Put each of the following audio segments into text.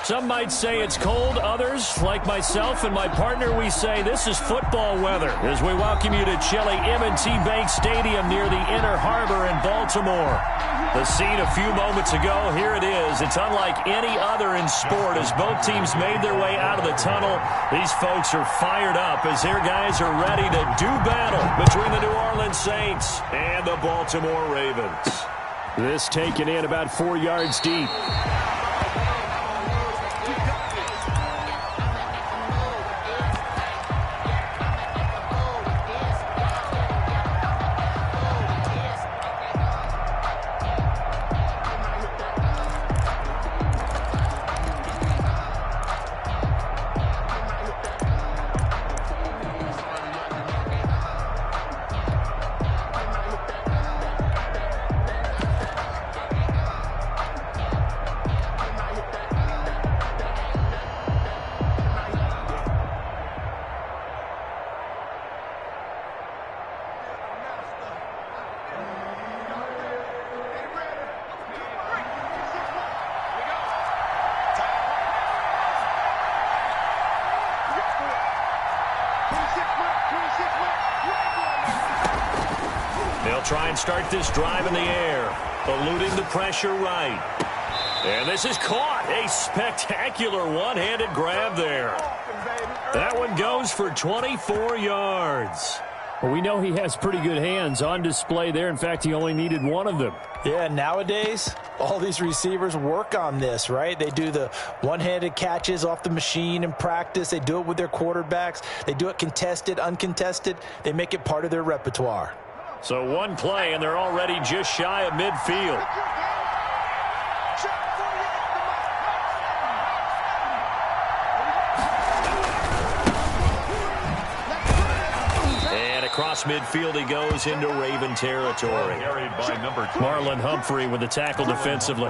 Some might say it's cold. Others, like myself and my partner, we say this is football weather as we welcome you to chilly M&T Bank Stadium near the Inner Harbor in Baltimore. The scene a few moments ago, here it is. It's unlike any other in sport as both teams made their way out of the tunnel. These folks are fired up as their guys are ready to do battle between the New Orleans Saints and the Baltimore Ravens. This taken in about 4 yards deep. They'll try and start this drive in the air, eluding the pressure right. And this is caught. A spectacular one-handed grab there. That one goes for 24 yards. Well, we know he has pretty good hands on display there. In fact, he only needed one of them. Yeah, nowadays, all these receivers work on this, right? They do the one-handed catches off the machine in practice. They do it with their quarterbacks. They do it contested, uncontested. They make it part of their repertoire. So one play, and they're already just shy of midfield. And across midfield he goes into Raven territory. Marlon Humphrey with the tackle defensively.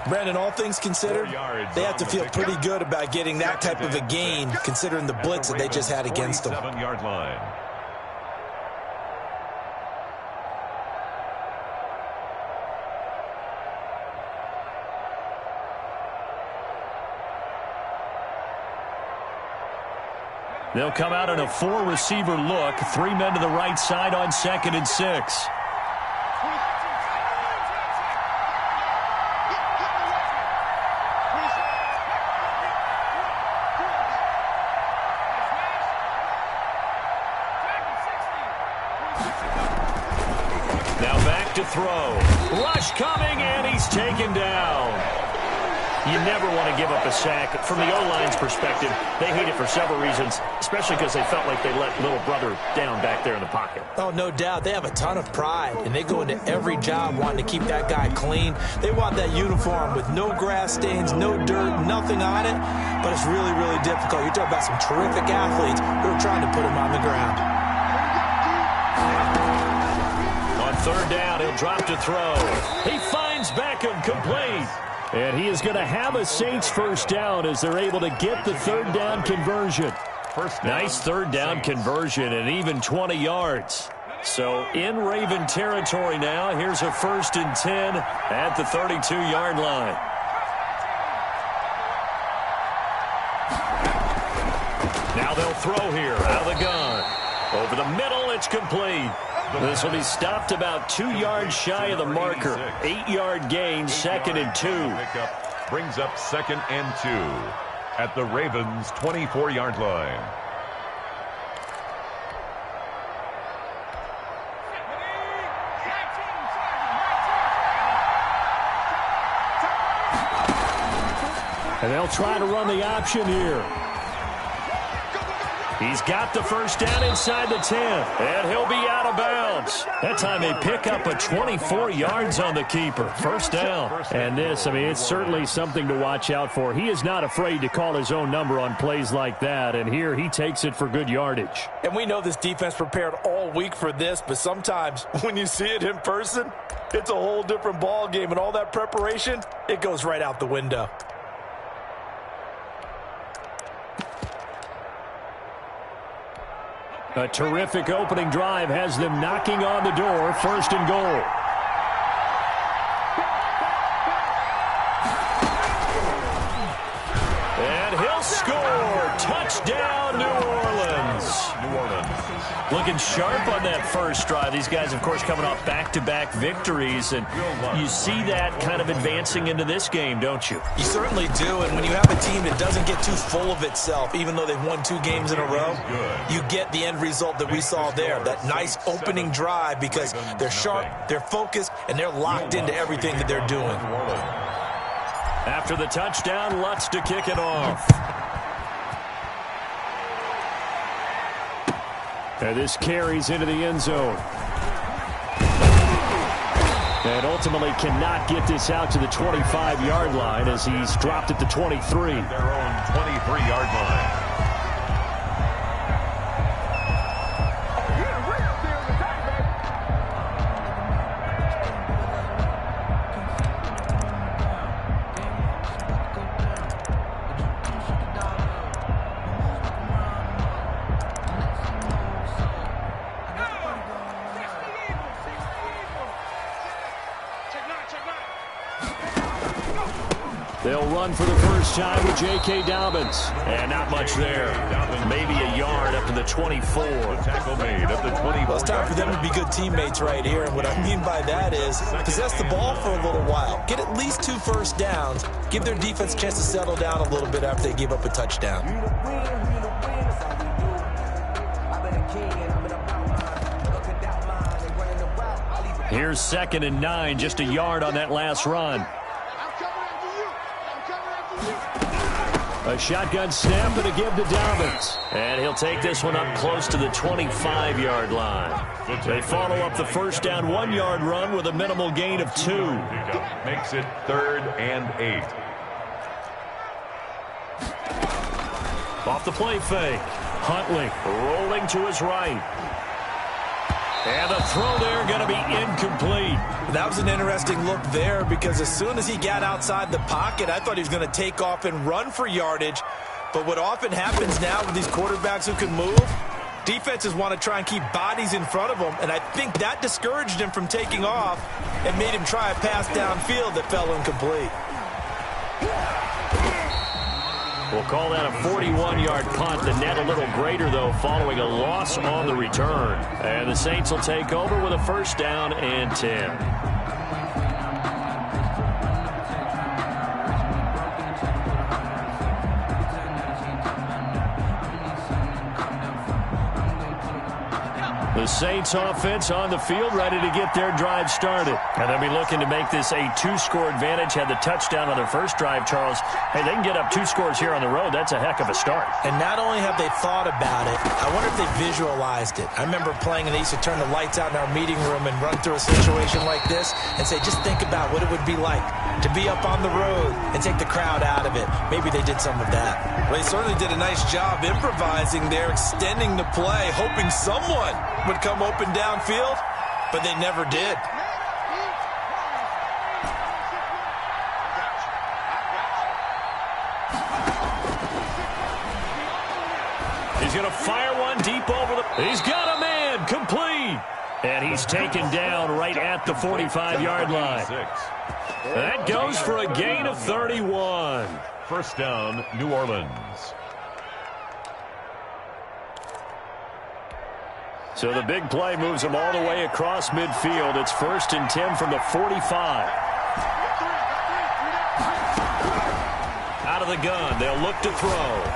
Brandon, all things considered, they have to feel pretty good about getting that type of a gain, considering the blitz that they just had against them. They'll come out in a four-receiver look. 3 men to the right side on 2nd and 6. Now back to throw. Rush coming, and he's taken down. You never want to give up a sack. From the O-line's perspective, they hate it for several reasons, especially because they felt like they let little brother down back there in the pocket. Oh, no doubt. They have a ton of pride, and they go into every job wanting to keep that guy clean. They want that uniform with no grass stains, no dirt, nothing on it, but it's really, really difficult. You're talking about some terrific athletes who are trying to put him on the ground. On 3rd down, he'll drop to throw. He finds Beckham complete. And he is going to have a Saints first down as they're able to get the 3rd down conversion. Nice 3rd down conversion and even 20 yards. So in Raven territory now, here's a 1st and 10 at the 32-yard line. Now they'll throw here out of the gun. Over the middle, it's complete. This will be stopped about 2 yards shy of the marker. 8-yard gain, 2nd and 2. Brings up 2nd and 2 at the Ravens' 24-yard line. And they'll try to run the option here. He's got the first down inside the 10, and he'll be out of bounds. That time they pick up a 24 yards on the keeper. First down. And this, I mean, it's certainly something to watch out for. He is not afraid to call his own number on plays like that, and here he takes it for good yardage. And we know this defense prepared all week for this, but sometimes when you see it in person, it's a whole different ball game, and all that preparation, it goes right out the window. A terrific opening drive has them knocking on the door. 1st and goal. Touchdown, New Orleans. New Orleans. Looking sharp on that first drive. These guys, of course, coming off back-to-back victories, and you see that kind of advancing into this game, don't you? You certainly do, and when you have a team that doesn't get too full of itself, even though they've won 2 games in a row, you get the end result that we saw there, that nice opening drive, because they're sharp, they're focused, and they're locked into everything that they're doing. After the touchdown, Lutz to kick it off. And this carries into the end zone. And ultimately cannot get this out to the 25-yard line as he's dropped at the 23. Their own 23-yard line. They'll run for the first time with J.K. Dobbins. And not much there. Maybe a yard up to the 24. The tackle made at the 24. Well, it's time for them to be good teammates right here. And what I mean by that is possess the ball for a little while. Get at least 2 first downs. Give their defense a chance to settle down a little bit after they give up a touchdown. Here's 2nd and 9, just a yard on that last run. A shotgun snap and a give to Dobbins. And he'll take this one up close to the 25-yard line. They follow up the first down 1-yard run with a minimal gain of 2. Makes it 3rd and 8. Off the play fake. Huntley rolling to his right. And the throw there going to be incomplete. That was an interesting look there, because as soon as he got outside the pocket, I thought he was going to take off and run for yardage. But what often happens now with these quarterbacks who can move, defenses want to try and keep bodies in front of them, and I think that discouraged him from taking off and made him try a pass downfield that fell incomplete. We'll call that a 41-yard punt. The net a little greater, though, following a loss on the return. And the Saints will take over with a first down and 10. The Saints offense on the field, ready to get their drive started. And they'll be looking to make this a 2-score advantage. Had the touchdown on their first drive, Charles. Hey, they can get up 2 scores here on the road. That's a heck of a start. And not only have they thought about it, I wonder if they visualized it. I remember playing, and they used to turn the lights out in our meeting room and run through a situation like this and say, just think about what it would be like to be up on the road and take the crowd out of it. Maybe they did some of that. Well, they certainly did a nice job improvising there, extending the play, hoping someone would come open downfield, but they never did. He's going to fire one deep over the... He's got a man, complete. And he's taken down right at the 45-yard line. That goes for a gain of 31. First down, New Orleans. So the big play moves them all the way across midfield. It's 1st and 10 from the 45. Out of the gun. They'll look to throw.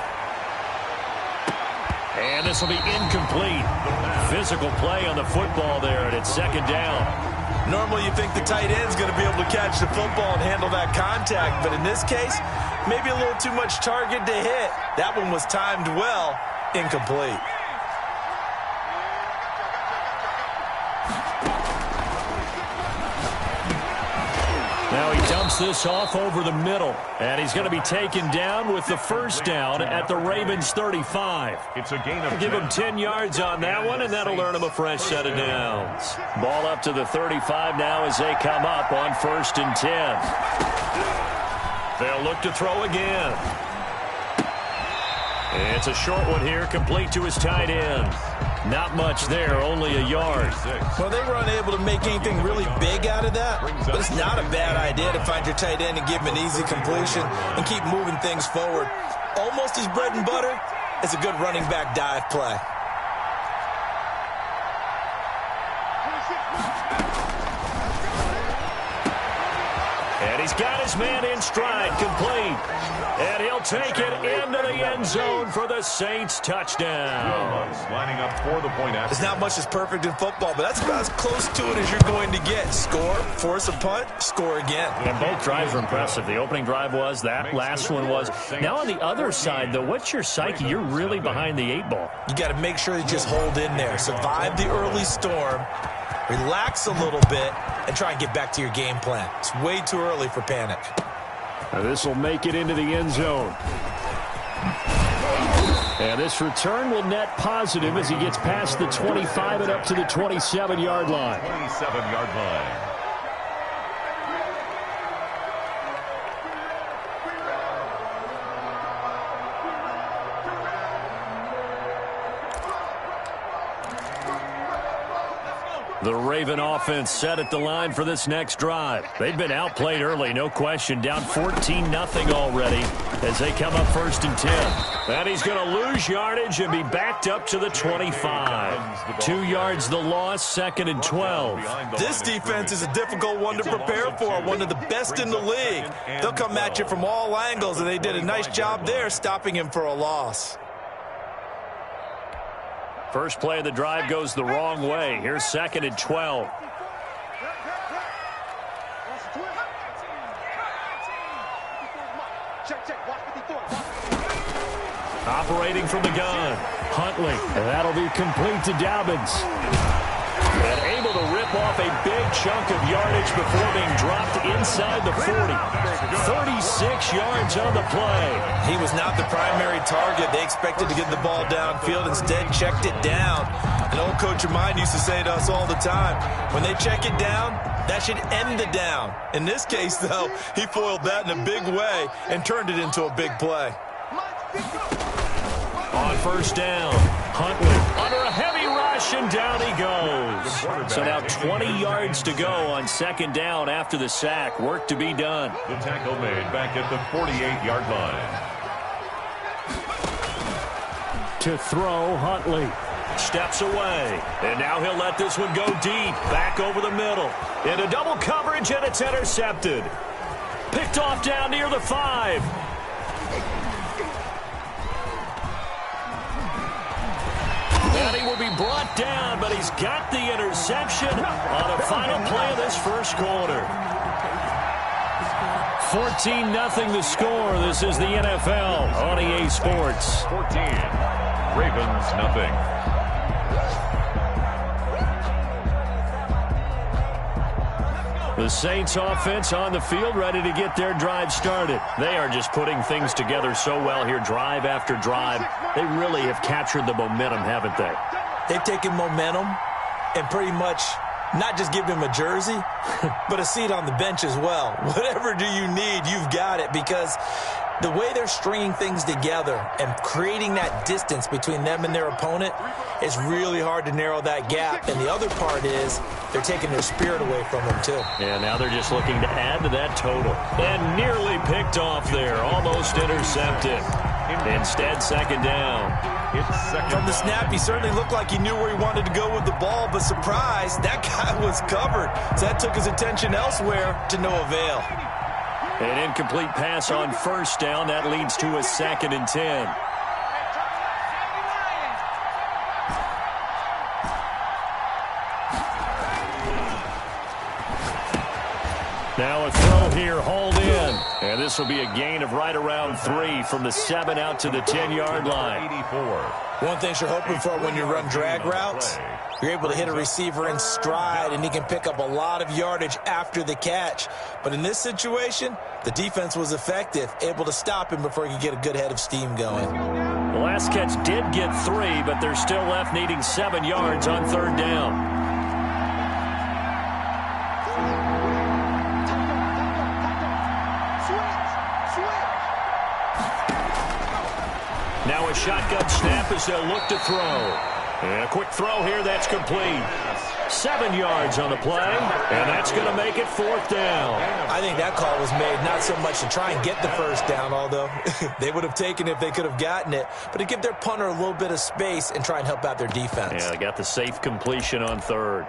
And this will be incomplete. Physical play on the football there, and it's 2nd down. Normally you think the tight end's going to be able to catch the football and handle that contact, but in this case, maybe a little too much target to hit. That one was timed well, incomplete. Now he dumps this off over the middle, and he's going to be taken down with the first down at the Ravens 35. It's a gain of 10. Give him 10 yards on that one, and that'll earn him a fresh set of downs. Ball up to the 35 now as they come up on 1st and 10. They'll look to throw again. It's a short one here, complete to his tight end. Not much there, only a yard. Well, they were unable to make anything really big out of that, but it's not a bad idea to find your tight end and give him an easy completion and keep moving things forward. Almost his bread and butter, It's a good running back dive play. And he's got his man in stride, complete. And he'll take it into the end zone for the Saints touchdown. Lining up for the point after. There's not much that's perfect in football, but that's about as close to it as you're going to get. Score, force a punt, score again. And both drives were impressive. The opening drive was, that last one was. Now on the other side, though, what's your psyche? You're really behind the 8 ball. You got to make sure you just hold in there. Survive the early storm, relax a little bit, and try and get back to your game plan. It's way too early for panic. Now this will make it into the end zone. And this return will net positive as he gets past the 25 and up to the 27-yard line. 27-yard line. The Raven offense set at the line for this next drive. They've been outplayed early, no question. Down 14-0 already as they come up 1st and 10. And he's going to lose yardage and be backed up to the 25. 2 yards the loss, 2nd and 12. This defense is a difficult one to prepare for, one of the best in the league. They'll come at you from all angles, and they did a nice job there stopping him for a loss. First play of the drive goes the wrong way. Here's 2nd and 12. Operating from the gun, Huntley. And that'll be complete to Dobbins. And able to rip off a big chunk of yardage before being dropped inside the 40. 36 yards on the play. He was not the primary target. They expected to get the ball downfield. Instead, checked it down. An old coach of mine used to say to us all the time, when they check it down, that should end the down. In this case, though, he foiled that in a big way and turned it into a big play. On 1st down, Huntley under a heavy rush, and down he goes. So now 20 yards to go on 2nd down after the sack. Work to be done. The tackle made back at the 48-yard line. To throw, Huntley. Steps away, and now he'll let this one go deep, back over the middle. Into double coverage, and it's intercepted. Picked off down near the 5. And he will be brought down, but he's got the interception on the final play of this first quarter. 14-0 the score. This is the NFL on EA Sports. 14. Ravens, nothing. The Saints offense on the field, ready to get their drive started. They are just putting things together so well here, drive after drive. They really have captured the momentum, haven't they? They've taken momentum and pretty much not just given him a jersey, but a seat on the bench as well. Whatever do you need, you've got it, because the way they're stringing things together and creating that distance between them and their opponent is really hard to narrow that gap. And the other part is they're taking their spirit away from them, too. Yeah, now they're just looking to add to that total. And nearly picked off there, almost intercepted. Instead, 2nd down. From the snap, he certainly looked like he knew where he wanted to go with the ball, but surprise, that guy was covered. So that took his attention elsewhere to no avail. An incomplete pass on 1st down. That leads to a 2nd and 10. Now a throw here, hauled in. And this will be a gain of right around 3 from the 7 out to the 10-yard line. 84. One thing you're hoping for when you run drag routes, you're able to hit a receiver in stride, and he can pick up a lot of yardage after the catch. But in this situation, the defense was effective, able to stop him before he could get a good head of steam going. The last catch did get 3, but they're still left needing 7 yards on 3rd down. Now a shotgun snap as they'll look to throw. And a quick throw here that's complete. 7 yards on the play, and that's going to make it 4th down. I think that call was made not so much to try and get the first down, although they would have taken it if they could have gotten it, but to give their punter a little bit of space and try and help out their defense. Yeah, they got the safe completion on 3rd.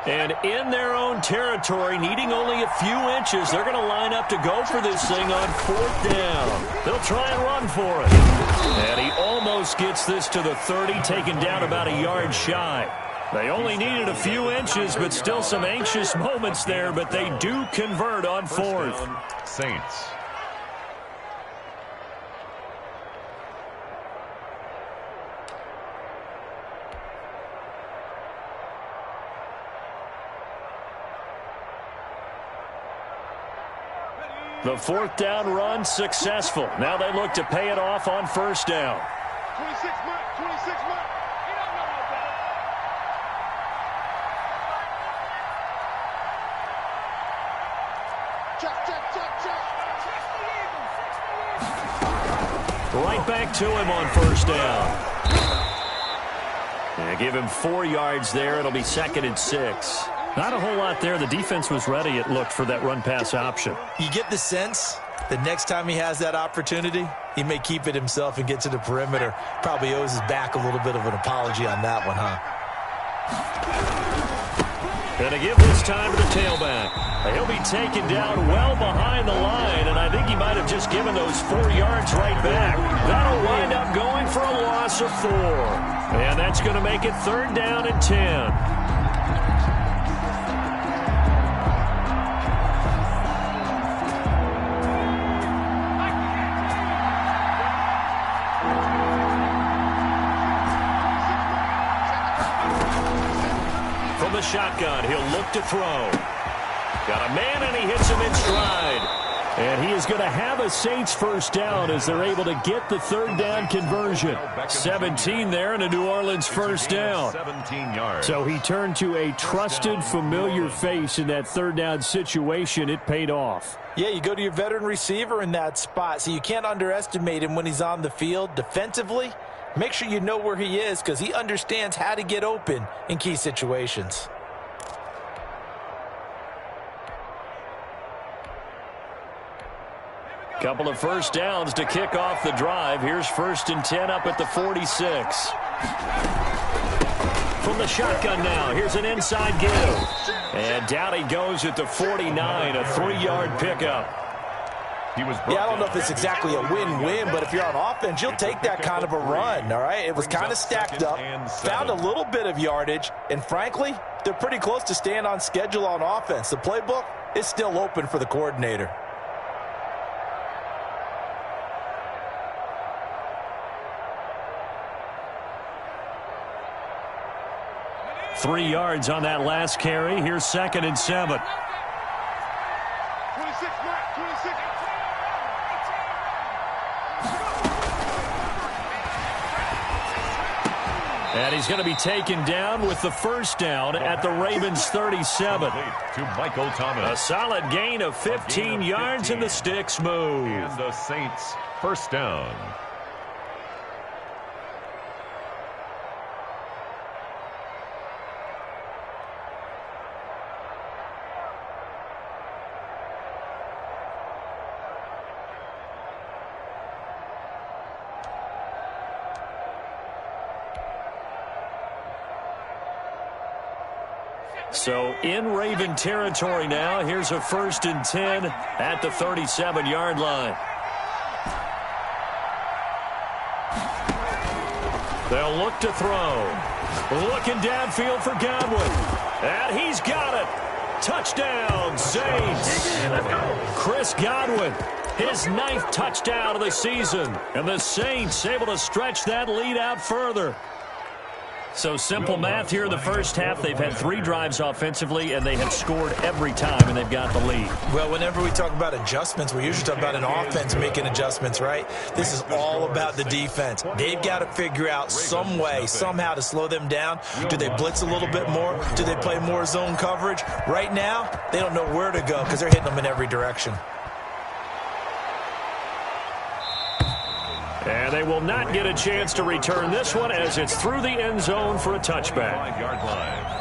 And in their own territory, needing only a few inches, they're going to line up to go for this thing on 4th down. They'll try and run for it. And he almost gets this to the 30, taken down about a yard shy. They only needed a few inches, but still some anxious moments there, but they do convert on 4th. Saints. The 4th down run successful. Now they look to pay it off on 1st down. 26 Mike. He don't know no better. Check. Right back to him on 1st down. And give him 4 yards there. It'll be 2nd and 6. Not a whole lot there. The defense was ready, it looked, for that run-pass option. You get the sense that next time he has that opportunity, he may keep it himself and get to the perimeter. Probably owes his back a little bit of an apology on that one, huh? Going to give this time to the tailback. He'll be taken down well behind the line, and I think he might have just given those 4 yards right back. That'll wind up going for a loss of 4. And that's going to make it 3rd down and 10. From the shotgun, he'll look to throw. Got a man, and he hits him in stride. And he is going to have a Saints 1st down as they're able to get the 3rd down conversion. 17 there, and a New Orleans 1st down. 17 yards. So he turned to a trusted, familiar face in that 3rd down situation. It paid off. Yeah, you go to your veteran receiver in that spot, so you can't underestimate him when he's on the field. Defensively, make sure you know where he is because he understands how to get open in key situations. Couple of 1st downs to kick off the drive. Here's 1st and 10 up at the 46. From the shotgun now, here's an inside give. And down he goes at the 49, a 3-yard pickup. Yeah, I don't know if it's exactly a win-win, but if you're on offense, you'll take that kind of a run, all right? It was kind of stacked up, found a little bit of yardage, and frankly, they're pretty close to staying on schedule on offense. The playbook is still open for the coordinator. 3 yards on that last carry. Here's 2nd and 7. 26 Mike. 26. And he's going to be taken down with the 1st down at the Ravens 37. To Michael Thomas. A solid gain of 15 yards, and the sticks move. And the Saints 1st down. So in Raven territory now. Here's a 1st and 10 at the 37-yard line. They'll look to throw. Looking downfield for Godwin. And he's got it. Touchdown, Saints. Chris Godwin, his 9th touchdown of the season. And the Saints able to stretch that lead out further. So simple math here in the first half. They've had 3 drives offensively, and they have scored every time, and they've got the lead. Well, whenever we talk about adjustments, we usually talk about an offense making adjustments, right? This is all about the defense. They've got to figure out some way, somehow to slow them down. Do they blitz a little bit more? Do they play more zone coverage? Right now, they don't know where to go because they're hitting them in every direction. And they will not get a chance to return this one as it's through the end zone for a touchback. 5-yard line.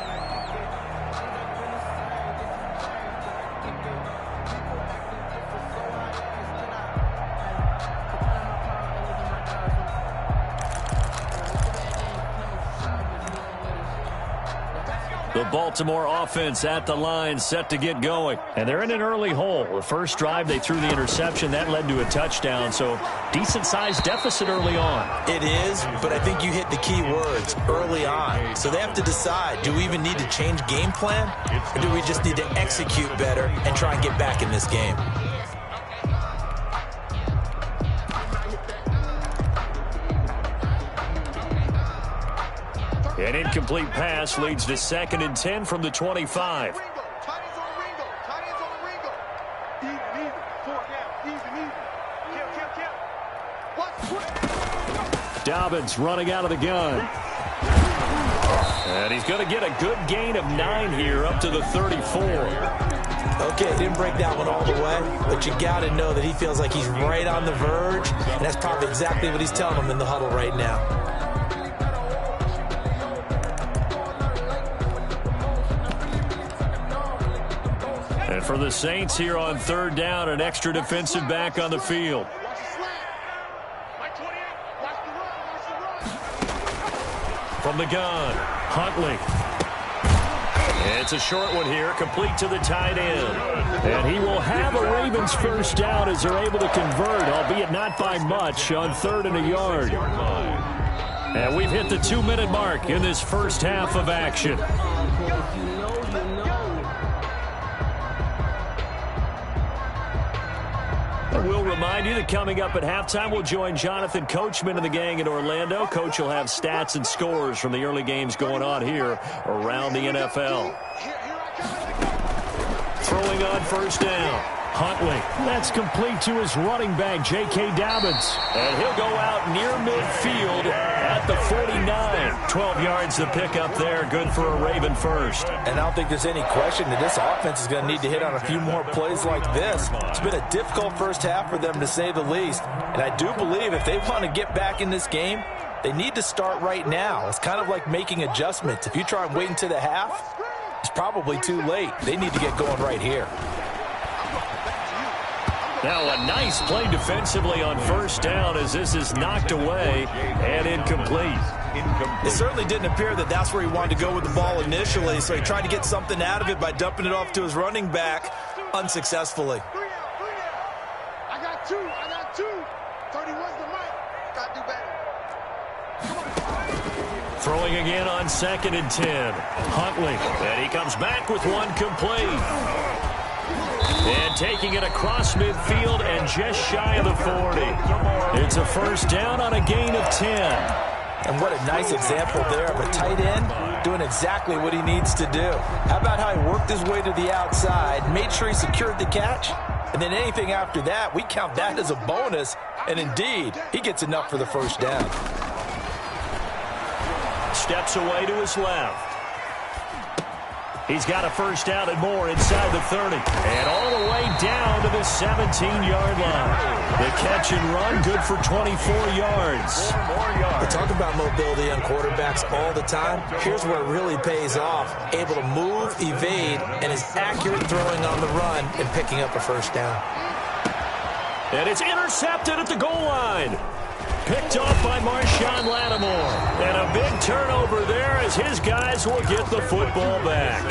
The Baltimore offense at the line, set to get going. And they're in an early hole. The first drive, they threw the interception. That led to a touchdown, so decent-sized deficit early on. It is, but I think you hit the key words, early on. So they have to decide, do we even need to change game plan, or do we just need to execute better and try and get back in this game? An incomplete pass leads to 2nd and 10 from the 25. Dobbins running out of the gun. And he's going to get a good gain of 9 here up to the 34. Okay, didn't break that one all the way, but you got to know that he feels like he's right on the verge, and that's probably exactly what he's telling them in the huddle right now. And for the Saints here on 3rd down, an extra defensive back on the field. From the gun, Huntley. It's a short one here, complete to the tight end. And he will have a Ravens first down as they're able to convert, albeit not by much, on 3rd and a yard. And we've hit the 2-minute mark in this first half of action. We'll remind you that coming up at halftime, we'll join Jonathan Coachman and the gang in Orlando. Coach will have stats and scores from the early games going on here around the NFL. Throwing on first down. Huntley. That's complete to his running back, J.K. Dobbins. And he'll go out near midfield at the 49. 12 yards to pick up there. Good for a Raven first. And I don't think there's any question that this offense is going to need to hit on a few more plays like this. It's been a difficult first half for them, to say the least. And I do believe if they want to get back in this game, they need to start right now. It's kind of like making adjustments. If you try and wait until the half, it's probably too late. They need to get going right here. Now a nice play defensively on first down as this is knocked away and incomplete. It certainly didn't appear that that's where he wanted to go with the ball initially, so he tried to get something out of it by dumping it off to his running back unsuccessfully. I got two. 31's the mic. Got to do better. Throwing again on 2nd and 10. Huntley. And he comes back with one complete. And taking it across midfield and just shy of the 40. It's a first down on a gain of 10. And what a nice example there of a tight end doing exactly what he needs to do. How about how he worked his way to the outside, made sure he secured the catch, and then anything after that, we count that as a bonus. And indeed, he gets enough for the first down. Steps away to his left. He's got a first down and more inside the 30. And all the way down to the 17-yard line. The catch and run, good for 24 yards. We talk about mobility on quarterbacks all the time. Here's where it really pays off. Able to move, evade, and is accurate throwing on the run and picking up a first down. And it's intercepted at the goal line. Picked off by Marshawn Lattimore. And a big turnover there as his guys will get the football back.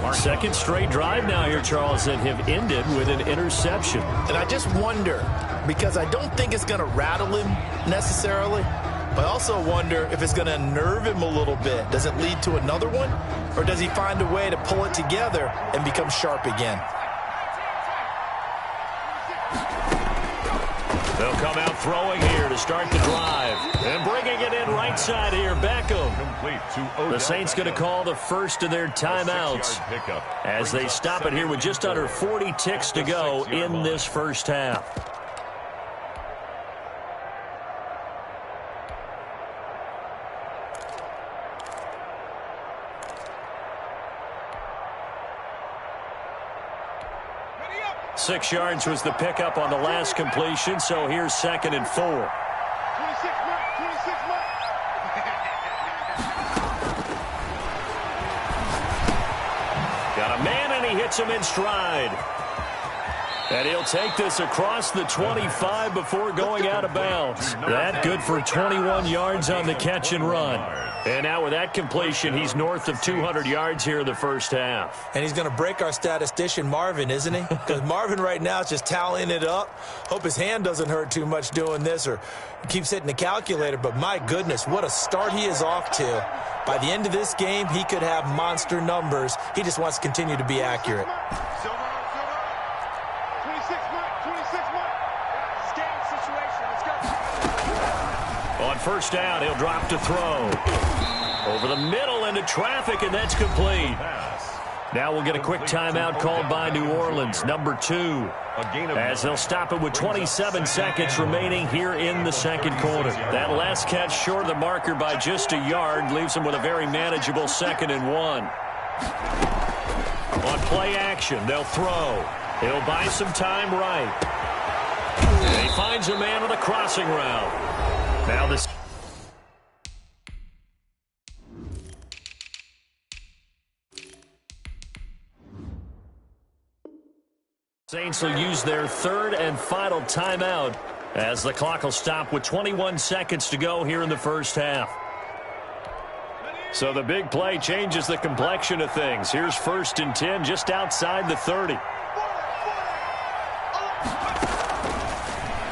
Our second straight drive now here, Charles, that have ended with an interception. And I just wonder, because I don't think it's going to rattle him necessarily, but I also wonder if it's going to unnerve him a little bit. Does it lead to another one? Or does he find a way to pull it together and become sharp again? The They'll come out throwing here to start the drive. And bringing it in right side here, Beckham. The Saints going to call the first of their timeouts as they stop it here with just under 40 ticks to go in this first half. Six yards was the pickup on the last completion, so here's 2nd and 4. 26 mark, 26 mark. Got a man, and he hits him in stride. And he'll take this across the 25 before going out of bounds. That good for 21 yards on the catch and run. And now with that completion, he's north of 200 yards here in the first half. And he's going to break our statistician Marvin, isn't he? Because Marvin right now is just tallying it up. Hope his hand doesn't hurt too much doing this or keeps hitting the calculator. But my goodness, what a start he is off to. By the end of this game, he could have monster numbers. He just wants to continue to be accurate. 26 mark. Game situation. Let's go. On first down, he'll drop to throw. Over the middle into traffic, and that's complete. Now we'll get a quick timeout called by New Orleans, number 2. As they'll stop it with 27 seconds remaining here in the second quarter. That last catch short of the marker by just a yard leaves them with a very manageable 2nd and 1. On play action, they'll throw. He'll buy some time right. And he finds a man on the crossing route. Now this Saints will use their 3rd and final timeout as the clock will stop with 21 seconds to go here in the first half. So the big play changes the complexion of things. Here's 1st and 10 just outside the 30.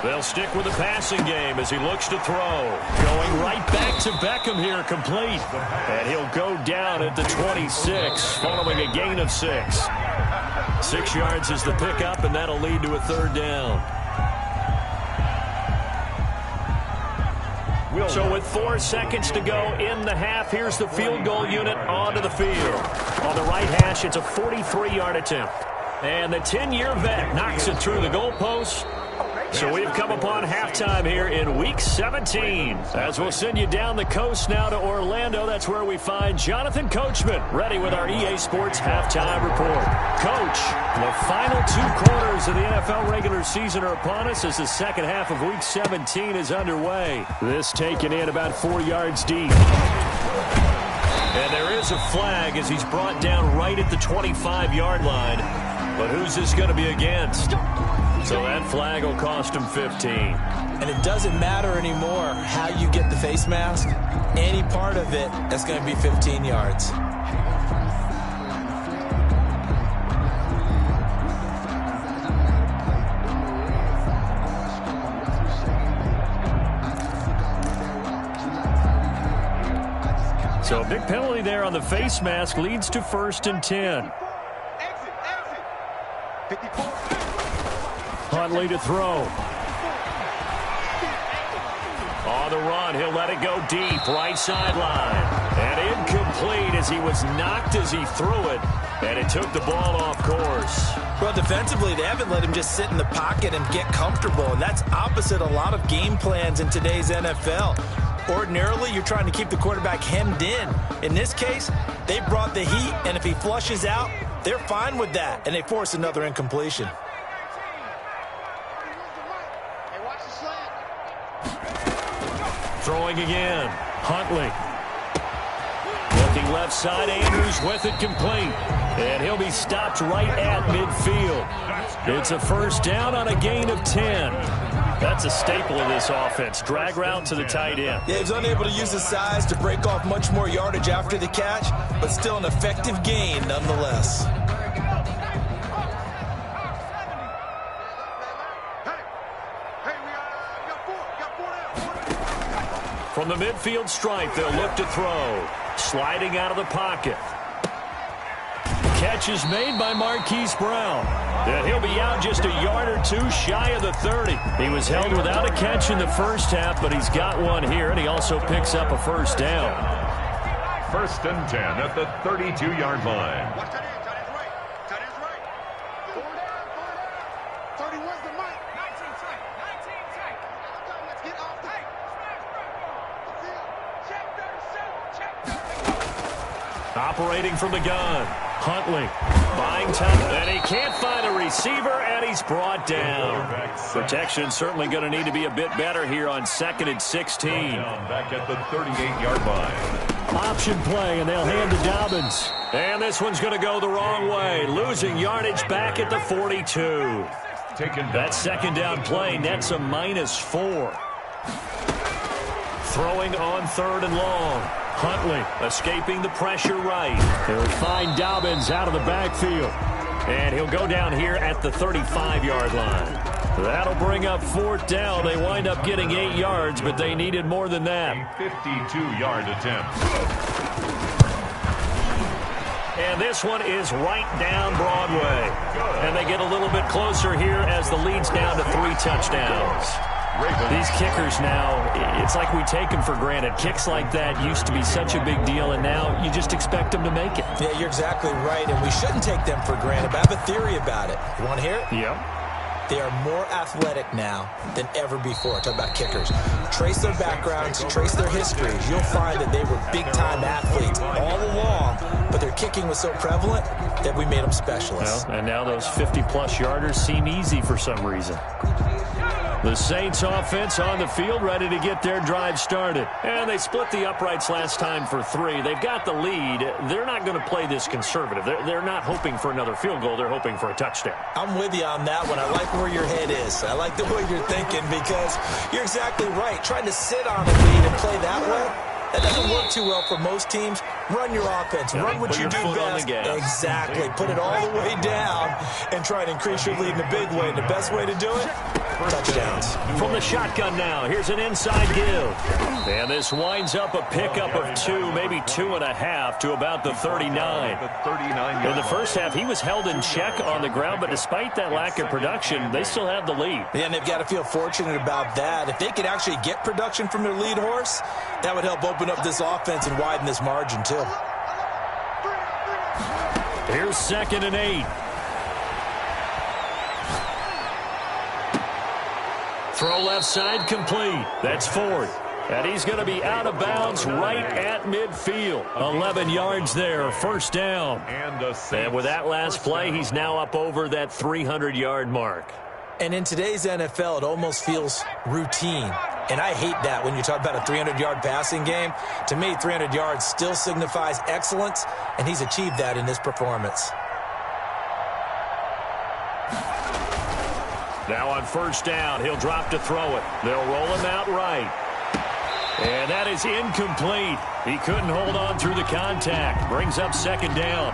They'll stick with the passing game as he looks to throw. Going right back to Beckham here, complete. And he'll go down at the 26 following a gain of 6. 6 yards is the pickup, and that'll lead to a 3rd down. So with 4 seconds to go in the half, here's the field goal unit onto the field. On the right hash, it's a 43-yard attempt. And the 10-year vet knocks it through the goalpost. So we've come upon halftime here in Week 17. As we'll send you down the coast now to Orlando, that's where we find Jonathan Coachman ready with our EA Sports Halftime Report. Coach, the final 2 quarters of the NFL regular season are upon us as the second half of Week 17 is underway. This taken in about 4 yards deep. And there is a flag as he's brought down right at the 25-yard line. But who's this going to be against? So that flag will cost him 15. And it doesn't matter anymore how you get the face mask. Any part of it, that's going to be 15 yards. So a big penalty there on the face mask leads to 1st and 10. Exit. 54. Huntley to throw. On the run, he'll let it go deep, right sideline. And incomplete as he was knocked as he threw it. And it took the ball off course. Well, defensively, they haven't let him just sit in the pocket and get comfortable. And that's opposite a lot of game plans in today's NFL. Ordinarily, you're trying to keep the quarterback hemmed in. In this case, they brought the heat, and if he flushes out, they're fine with that, and they force another incompletion. Throwing again. Huntley. Looking left side, Andrews with it complete. And he'll be stopped right at midfield. It's a 1st down on a gain of 10. That's a staple of this offense. Drag route to the tight end. Yeah, he's unable to use his size to break off much more yardage after the catch, but still an effective gain nonetheless. From the midfield stripe, they'll look to throw. Sliding out of the pocket. catch is made by Marquise Brown. And he'll be out just a yard or two shy of the 30. He was held without a catch in the first half, but he's got one here, and he also picks up a first down. 1st and 10 at the 32-yard line. Watch that end. Tight end's right. Tight end's right. Forward down. 31's the mic. 19 tight. 19 tight. Let's get off tight. Check 37. Check 37. Operating from the gun. Huntley buying time, and he can't find a receiver, and he's brought down. Protection certainly going to need to be a bit better here on 2nd and 16. Back at the 38-yard line. Option play, and they'll hand to Dobbins. And this one's going to go the wrong way. Losing yardage back at the 42. That 2nd down play nets a -4. Throwing on 3rd and long. Huntley escaping the pressure right. He'll find Dobbins out of the backfield. And he'll go down here at the 35-yard line. That'll bring up 4th down. They wind up getting 8 yards, but they needed more than that. A 52-yard attempt. And this one is right down Broadway. And they get a little bit closer here as the lead's down to 3 touchdowns. These kickers now, it's like we take them for granted. Kicks like that used to be such a big deal, and now you just expect them to make it. Yeah, you're exactly right, and we shouldn't take them for granted. But I have a theory about it. You want to hear it? Yep. They are more athletic now than ever before. Talk about kickers. Trace their backgrounds, trace their histories. You'll find that they were big-time athletes all along, but their kicking was so prevalent that we made them specialists. Well, and now those 50-plus yarders seem easy for some reason. The Saints offense on the field, ready to get their drive started. And they split the uprights last time for 3. They've got the lead. They're not going to play this conservative. They're not hoping for another field goal. They're hoping for a touchdown. I'm with you on that one. I like where your head is. I like the way you're thinking because you're exactly right. Trying to sit on a lead and play that way, that doesn't work too well for most teams. Run your offense. Run what you do best. Exactly. Put it all the way down and try to increase your lead in a big way. And the best way to do it, touchdowns. From the shotgun now, here's an inside give. And this winds up a pickup of 2, maybe 2.5 to about the 39. In the first half, he was held in check on the ground, but despite that lack of production, they still have the lead. Yeah, and they've got to feel fortunate about that. If they could actually get production from their lead horse, that would help open up this offense and widen this margin too. Here's 2nd and 8. Throw left side complete. That's 4th. And he's going to be out of bounds right at midfield. 11 yards there, 1st down. And with that last play, he's now up over that 300-yard mark. And in today's NFL, it almost feels routine. And I hate that when you talk about a 300-yard passing game. To me, 300 yards still signifies excellence, and he's achieved that in this performance. Now on 1st down, he'll drop to throw it. They'll roll him out right. And that is incomplete. He couldn't hold on through the contact. Brings up 2nd down.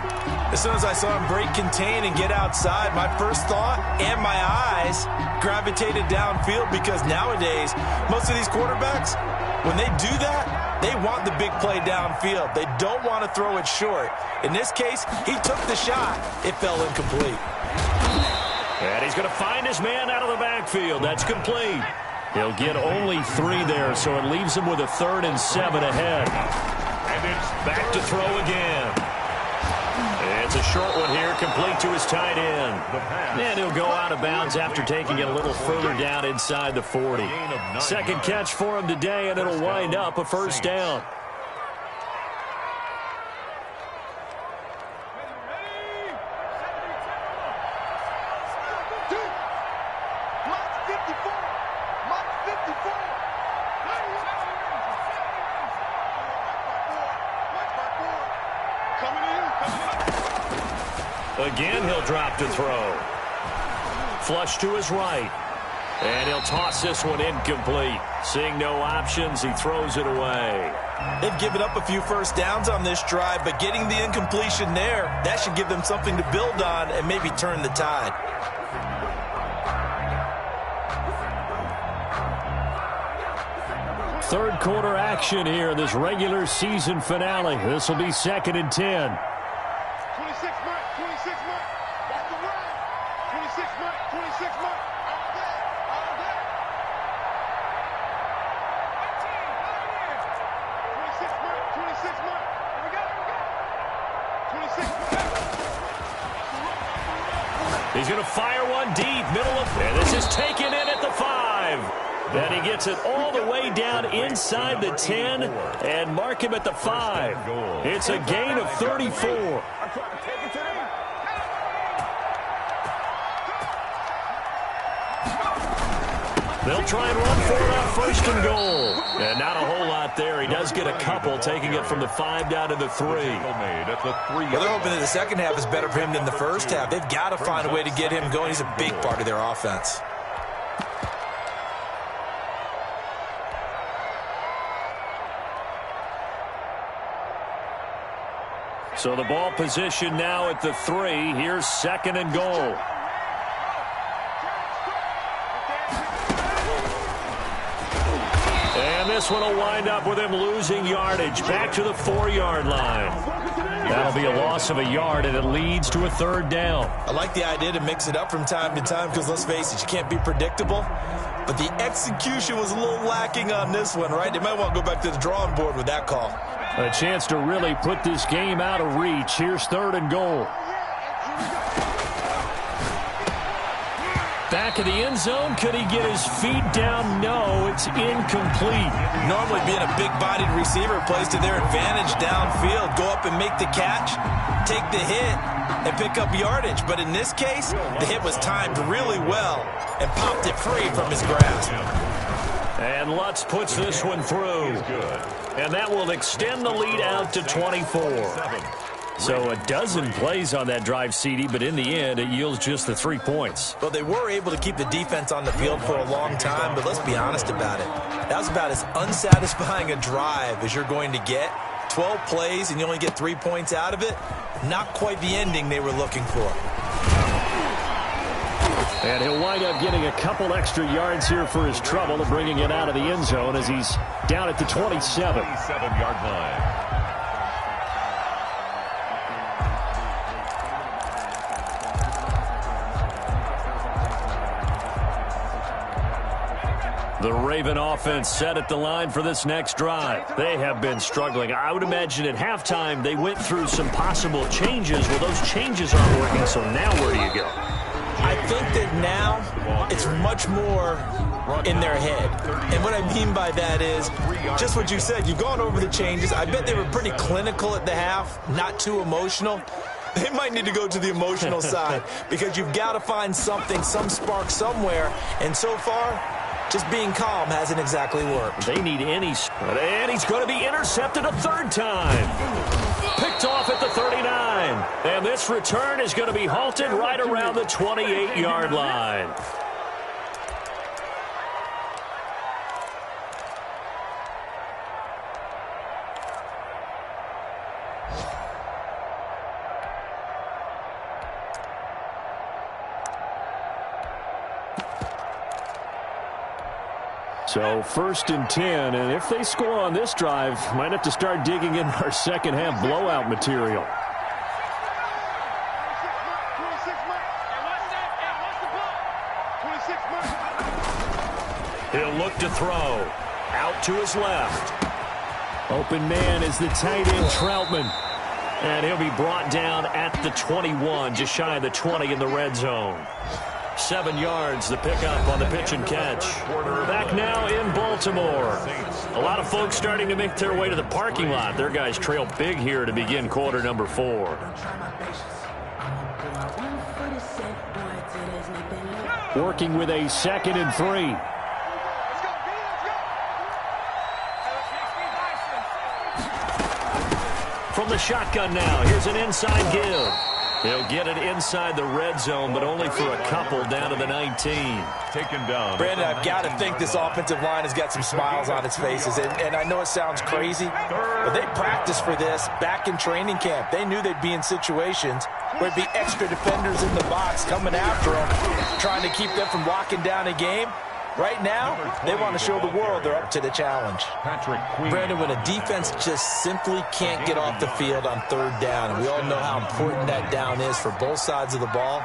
As soon as I saw him break contain and get outside, my first thought and my eyes gravitated downfield because nowadays, most of these quarterbacks, when they do that, they want the big play downfield. They don't want to throw it short. In this case, he took the shot. It fell incomplete. And he's going to find his man out of the backfield. That's complete. He'll get only 3 there, so it leaves him with a 3rd and 7 ahead. And it's back to throw again. It's a short one here, complete to his tight end. And he'll go out of bounds after taking it a little further down inside the 40. 2nd catch for him today, and it'll wind up a 1st down. Again, he'll drop to throw. Flush to his right. And he'll toss this one incomplete. Seeing no options, he throws it away. They've given up a few 1st downs on this drive, but getting the incompletion there, that should give them something to build on and maybe turn the tide. Third quarter action here in this regular season finale. This will be 2nd and 10. 26, Mike. He's going to fire one deep, middle of, and this is taken in at the 5. And he gets it all the way down inside the 10 and mark him at the 5. It's a gain of 34. They'll try and run for it on 1st and goal. And not a whole lot there. He does get a couple, taking it from the 5 down to the 3. Well, they're hoping that the second half is better for him than the first half. They've got to find a way to get him going. He's a big part of their offense. So the ball position now at the 3. Here's 2nd and goal. And this one will wind up with him losing yardage back to the 4-yard line. That'll be a loss of a yard, and it leads to a 3rd down. I like the idea to mix it up from time to time because, let's face it, you can't be predictable. But the execution was a little lacking on this one, right? They might want to go back to the drawing board with that call. A chance to really put this game out of reach. Here's 3rd and goal. Back of the end zone. Could he get his feet down? No, it's incomplete. Normally being a big-bodied receiver plays to their advantage downfield. Go up and make the catch, take the hit, and pick up yardage. But in this case, the hit was timed really well and popped it free from his grasp. And Lutz puts this one through. And that will extend the lead out to 24. So a dozen plays on that drive, CD, but in the end, it yields just the 3 points. Well, they were able to keep the defense on the field for a long time, but let's be honest about it. That was about as unsatisfying a drive as you're going to get. 12 plays and you only get 3 points out of it. Not quite the ending they were looking for. And he'll wind up getting a couple extra yards here for his trouble, bringing it out of the end zone as he's down at the 27. 27-yard line. The Raven offense set at the line for this next drive. They have been struggling. I would imagine at halftime they went through some possible changes. Well, those changes aren't working, so now where do you go? I think that now it's much more in their head. And what I mean by that is just what you said. You've gone over the changes. I bet they were pretty clinical at the half, not too emotional. They might need to go to the emotional side because you've got to find something, some spark somewhere. And so far, just being calm hasn't exactly worked. They need any. And he's going to be intercepted a 3rd time. Picked off at the 39. And this return is going to be halted right around the 28-yard line. So 1st and 10, and if they score on this drive, might have to start digging in our second half blowout material. He'll look to throw. Out to his left. Open man is the tight end Troutman. And he'll be brought down at the 21, just shy of the 20 in the red zone. 7 yards, the pickup on the pitch and catch. Back now in Baltimore. A lot of folks starting to make their way to the parking lot. Their guys trail big here to begin quarter number 4. Working with a 2nd and 3. From the shotgun now, here's an inside give. He'll get it inside the red zone, but only for a couple down to the 19. Taken down. Brandon, I've got to think this offensive line has got some smiles on its faces. And I know it sounds crazy, but they practiced for this back in training camp. They knew they'd be in situations where it'd be extra defenders in the box coming after them, trying to keep them from locking down a game. Right now, they want to show the world they're up to the challenge. Brandon, when a defense just simply can't get off the field on 3rd down, and we all know how important that down is for both sides of the ball,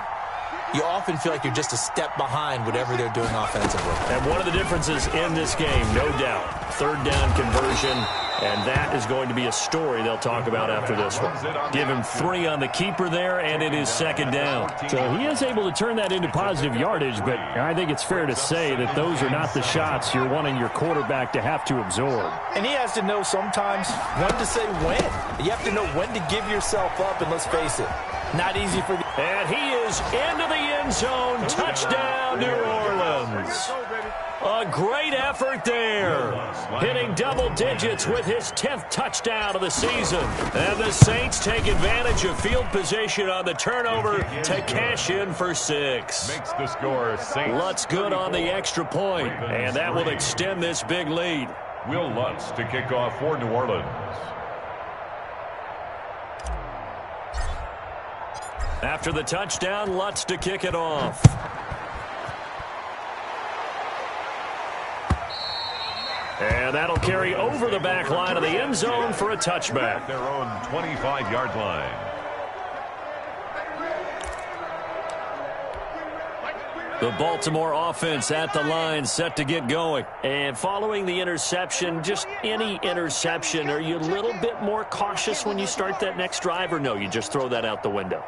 you often feel like you're just a step behind whatever they're doing offensively. And one of the differences in this game, no doubt, 3rd down conversion And that is going to be a story they'll talk about after this one. Give him 3 on the keeper there, and it is second down. So he is able to turn that into positive yardage, but I think it's fair to say that those are not the shots you're wanting your quarterback to have to absorb. And he has to know sometimes when to say when. You have to know when to give yourself up, and let's face it, not easy for the... And he is into the end zone. Touchdown, New Orleans. A great effort there. Hitting double digits with his 10th touchdown of the season. And the Saints take advantage of field position on the turnover to cash in for 6. Makes the score Saints. Lutz good on the extra point, and that will extend this big lead. Will Lutz to kick off for New Orleans. After the touchdown, Lutz to kick it off. And that'll carry over the back line of the end zone for a touchback. Their own 25-yard line. The Baltimore offense at the line, set to get going. And following the interception, just any interception, are you a little bit more cautious when you start that next drive, or no, you just throw that out the window?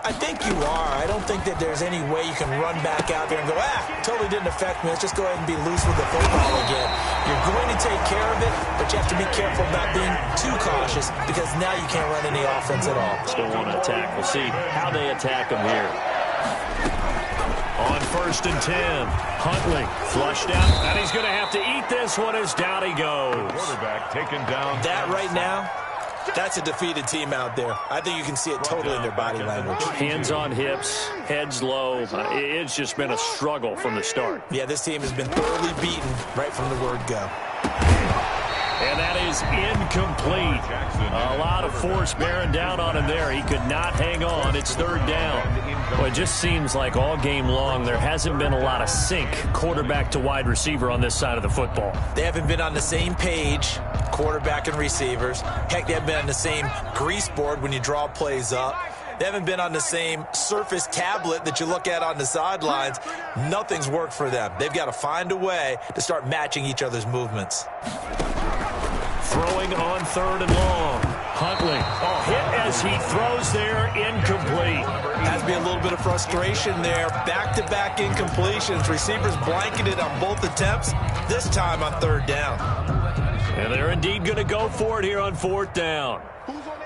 I think you are. I don't think that there's any way you can run back out there and go, totally didn't affect me. Let's just go ahead and be loose with the football again. You're going to take care of it, but you have to be careful about being too cautious because now you can't run any offense at all. Still want to attack. We'll see how they attack them here. On 1st and 10, Huntley flushed out, and he's going to have to eat this one as down he goes. Quarterback taken down. That right now, that's a defeated team out there. I think you can see it totally in their body language. Hands on hips, heads low. It's just been a struggle from the start. Yeah, this team has been thoroughly beaten right from the word go. And that is incomplete. A lot of force bearing down on him there. He could not hang on. It's 3rd down. Well, it just seems like all game long there hasn't been a lot of sync quarterback to wide receiver on this side of the football. They haven't been on the same page, quarterback and receivers. Heck, they haven't been on the same grease board when you draw plays up. They haven't been on the same Surface tablet that you look at on the sidelines. Nothing's worked for them. They've got to find a way to start matching each other's movements. Throwing on 3rd and long. Huntley. Hit as he throws there, incomplete. Has to be a little bit of frustration there. Back-to-back incompletions. Receivers blanketed on both attempts, this time on 3rd down. And they're indeed going to go for it here on 4th down.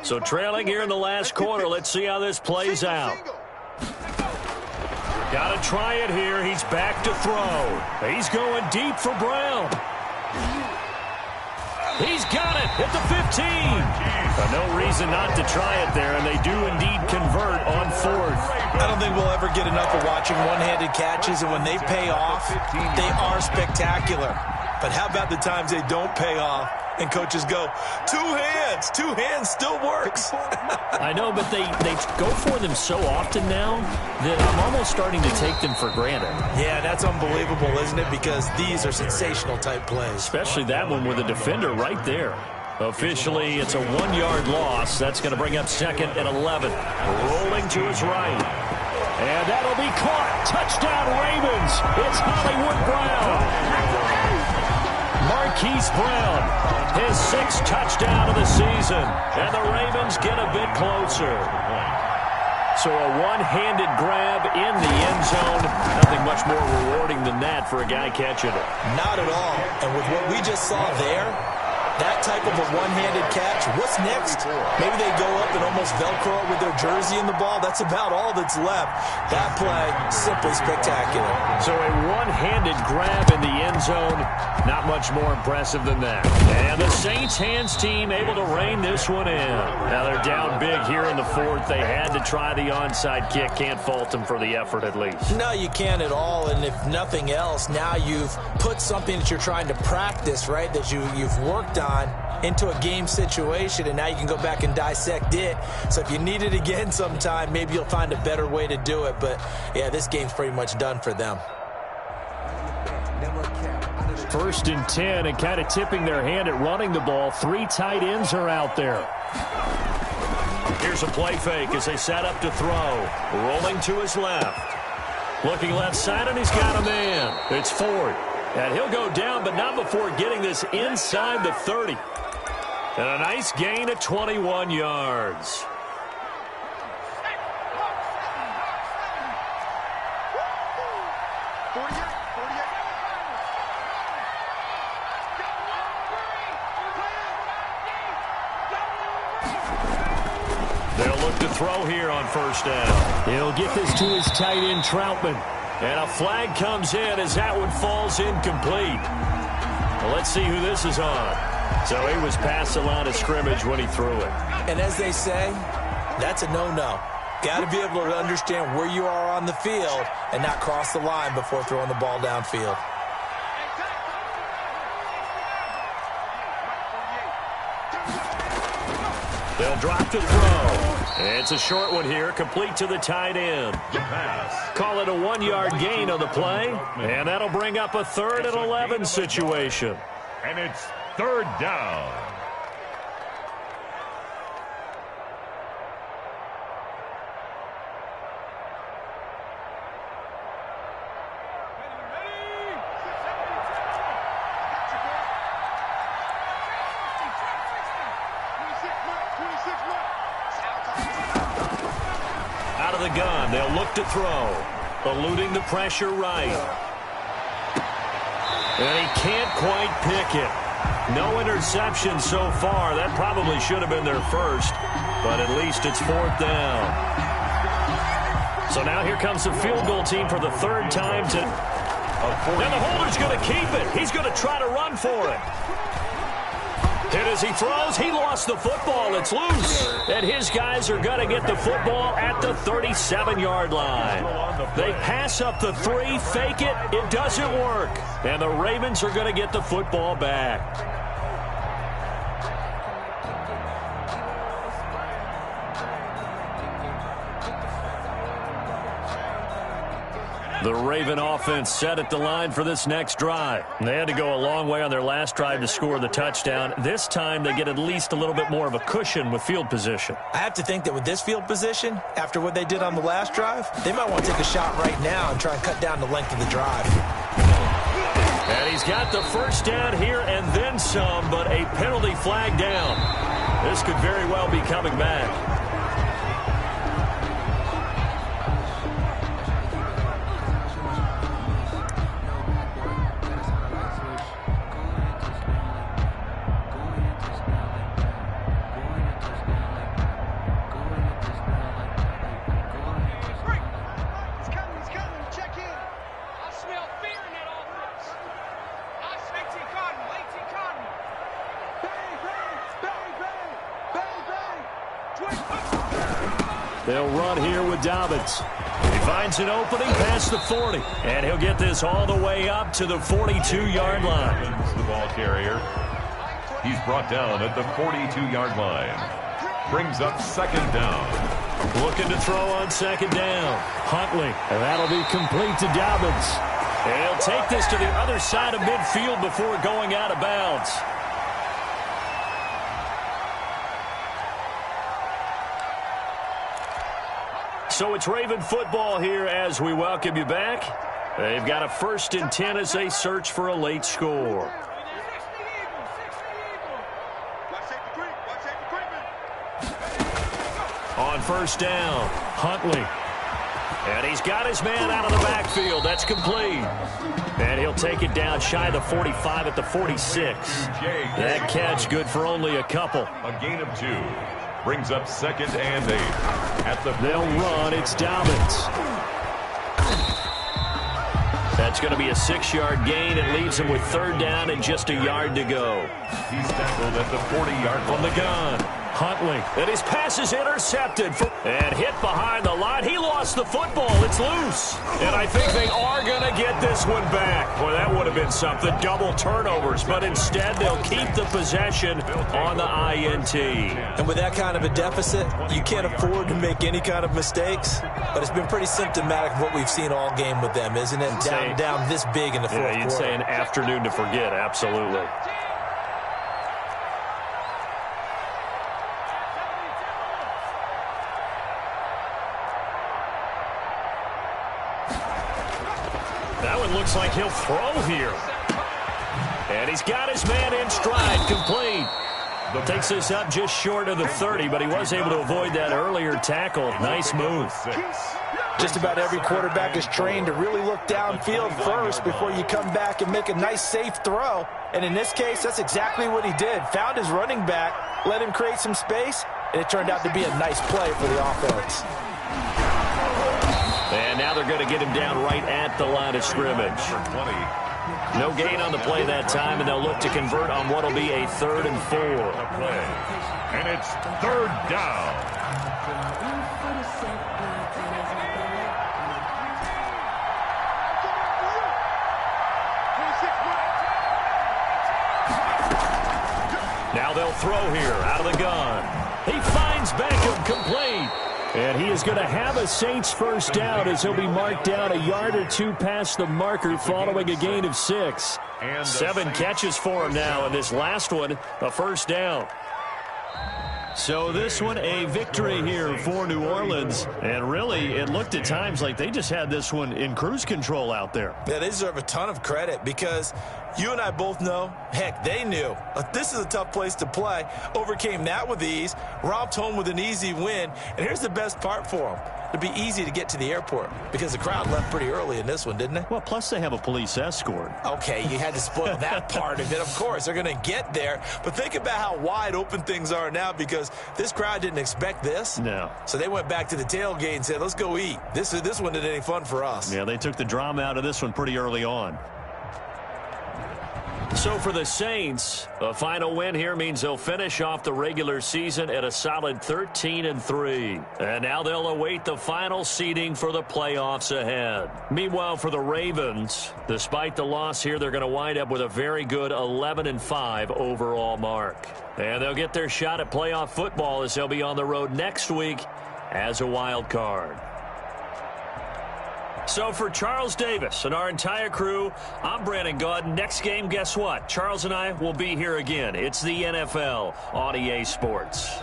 So trailing here in the last quarter, let's see how this plays out. Got to try it here. He's back to throw. He's going deep for Brown. He's got it at the 15. No reason not to try it there, and they do indeed convert on 4th. I don't think we'll ever get enough of watching one-handed catches, and when they pay off, they are spectacular. But how about the times they don't pay off and coaches go, 2 hands, 2 hands still works. I know, but they go for them so often now that I'm almost starting to take them for granted. Yeah, that's unbelievable, isn't it? Because these are sensational type plays. Especially that one with a defender right there. Officially, it's a 1-yard loss. That's going to bring up 2nd and 11. Rolling to his right. And that'll be caught. Touchdown, Ravens. It's Hollywood Brown. Marquise Brown, his 6th touchdown of the season. And the Ravens get a bit closer. So a one-handed grab in the end zone. Nothing much more rewarding than that for a guy catching it. Not at all. And with what we just saw there, that type of a one-handed catch, what's next? Maybe they go up and almost Velcro it with their jersey in the ball. That's about all that's left. That play, simply spectacular. So a one-handed grab in the end zone, not much more impressive than that. And the Saints hands team able to rein this one in. Now they're down big here in the 4th. They had to try the onside kick. Can't fault them for the effort at least. No, you can't at all. And if nothing else, now you've put something that you're trying to practice, right, that you've worked on into a game situation, and now you can go back and dissect it. So if you need it again sometime, maybe you'll find a better way to do it. But, yeah, this game's pretty much done for them. 1st and 10, and kind of tipping their hand at running the ball. 3 tight ends are out there. Here's a play fake as they set up to throw. Rolling to his left. Looking left side, and he's got a man. It's Ford. And he'll go down, but not before getting this inside the 30. And a nice gain of 21 yards. They'll look to throw here on first down. He'll get this to his tight end, Troutman. And a flag comes in as that one falls incomplete. Well, let's see who this is on. So he was past the line of scrimmage when he threw it. And as they say, that's a no-no. Got to be able to understand where you are on the field and not cross the line before throwing the ball downfield. They'll drop to throw. It's a short one here, complete to the tight end. Call it a 1-yard gain on the play, and that'll bring up a 3rd and 11 situation. And it's 3rd down. Out of the gun, they'll look to throw. Eluding the pressure right. And he can't quite pick it. No interception so far. That probably should have been their first, but at least it's 4th down. So now here comes the field goal team for the 3rd time to... And the holder's going to keep it. He's going to try to run for it. And as he throws, he lost the football. It's loose. And his guys are going to get the football at the 37-yard line. They pass up the 3, fake it. It doesn't work. And the Ravens are going to get the football back. The Raven offense set at the line for this next drive. They had to go a long way on their last drive to score the touchdown. This time they get at least a little bit more of a cushion with field position. I have to think that with this field position, after what they did on the last drive, they might want to take a shot right now and try and cut down the length of the drive. And he's got the first down here and then some, but a penalty flag down. This could very well be coming back. They'll run here with Dobbins. He finds an opening past the 40, and he'll get this all the way up to the 42-yard line. The ball carrier. He's brought down at the 42-yard line. Brings up 2nd down. Looking to throw on 2nd down. Huntley, and that'll be complete to Dobbins. And he'll take this to the other side of midfield before going out of bounds. So it's Raven football here as we welcome you back. They've got a 1st and 10 as they search for a late score. On 1st down, Huntley. And he's got his man out of the backfield. That's complete. And he'll take it down shy of the 45 at the 46. That catch good for only a couple. A gain of 2. Brings up 2nd and 8. They'll run. It's Dobbins. That's going to be a 6-yard gain. It leaves him with 3rd down and just a yard to go. He's tackled at the 40-yard line. From the gun, Huntley. And his pass is intercepted. And hit behind the line. He lost the football. It's loose. And I think they are going to get this one back. Boy, that would have been something. Double turnovers. But instead, they'll keep the possession on the INT. And with that kind of a deficit, you can't afford to make any kind of mistakes. But it's been pretty symptomatic of what we've seen all game with them, isn't it? Down this big in the 4th quarter. You'd say an afternoon to forget. Absolutely. That one looks like he'll throw here. And he's got his man in stride, complete. Takes this up just short of the 30, but he was able to avoid that earlier tackle. Nice move. Just about every quarterback is trained to really look downfield first before you come back and make a nice, safe throw. And in this case, that's exactly what he did. Found his running back, let him create some space, and it turned out to be a nice play for the offense. And now they're going to get him down right at the line of scrimmage. No gain on the play that time, and they'll look to convert on what will be a 3rd and 4. And it's 3rd down. Now they'll throw here out of the gun. He finds Beckham complete. And he is going to have a Saints first down as he'll be marked down a yard or two past the marker following a gain of 6. 7 catches for him now, and this last one, a first down. So this one, a victory here for New Orleans. And really, it looked at times like they just had this one in cruise control out there. Yeah, they deserve a ton of credit because you and I both know, heck, they knew. This is a tough place to play. Overcame that with ease, romped home with an easy win. And here's the best part for them. It'd be easy to get to the airport because the crowd left pretty early in this one, didn't they? Well, plus they have a police escort. Okay, you had to spoil that part of it. Of course, they're going to get there. But think about how wide open things are now because this crowd didn't expect this. No. So they went back to the tailgate and said, let's go eat. This one isn't any fun for us. Yeah, they took the drama out of this one pretty early on. So for the Saints, a final win here means they'll finish off the regular season at a solid 13-3. And now they'll await the final seeding for the playoffs ahead. Meanwhile, for the Ravens, despite the loss here, they're going to wind up with a very good 11-5 overall mark. And they'll get their shot at playoff football as they'll be on the road next week as a wild card. So for Charles Davis and our entire crew, I'm Brandon Gaud. Next game, guess what? Charles and I will be here again. It's the NFL on EA Sports.